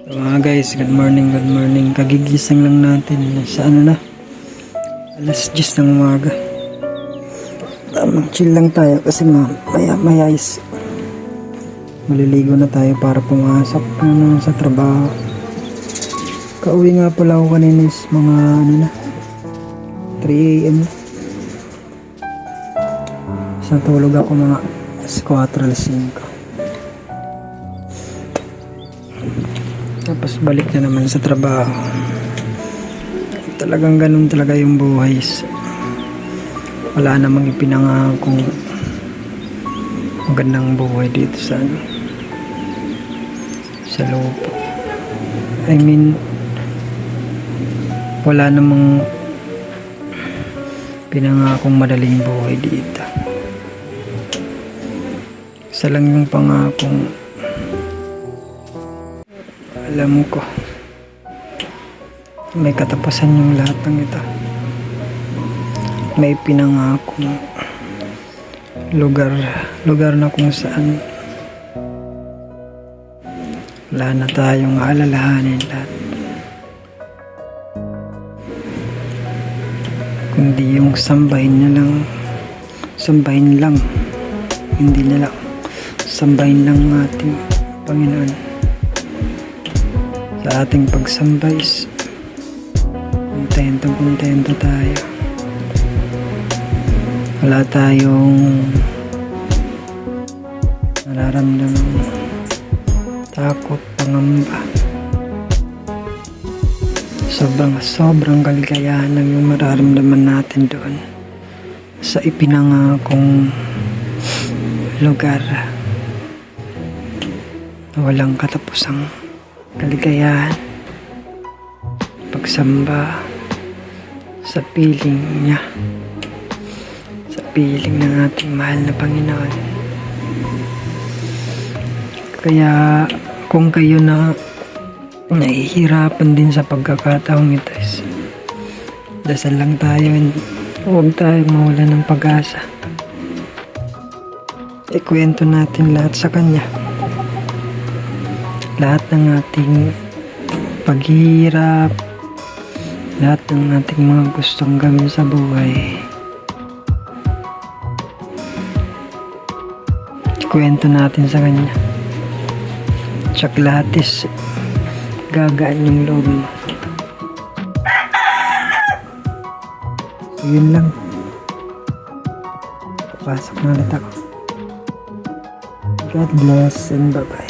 So, mga guys, good morning, good morning. Kagigising lang natin sa ano na, alas 10 ng umaga. Tamang chill lang tayo kasi maya is maliligo na tayo para pumasok sa trabaho. Kauwi nga pala ako kanina is mga ano na 3 AM. Sa tulog ako mga 4 alas 5. Tapos balik na naman sa trabaho. Talagang ganun talaga yung buhay. Wala namang ipinangakong magandang buhay dito sa sa lupa. I mean, wala namang pinangakong madaling buhay dito. Isa lang yung pangakong alam ko may katapusan yung lahat ng ito. May pinangakong lugar na kung saan wala na tayong alalahanin lahat, kundi yung sambahin lang, hindi na lang sambahin lang ng ating Panginoon. Sa ating pagsambay, kontento tayo. Wala tayong nararamdaman takot, pangamba. Sobrang kaligayahan lang yung mararamdaman natin doon sa ipinangakong lugar na walang katapusang kaligayahan, pagsamba sa piling niya, sa piling ng ating mahal na Panginoon. Kaya kung kayo na nahihirapan din sa pagkakataong ito, dasal lang tayo, huwag tayo mawala ng pag-asa. Ikwento natin lahat sa Kanya. Lahat ng ating paghihirap, lahat ng ating mga gustong gawin sa buhay, ikwento natin sa Kanya. Tsak lahat is gagaan yung loob mo. So yun lang. Papasok na ulit ako. God bless and bye-bye.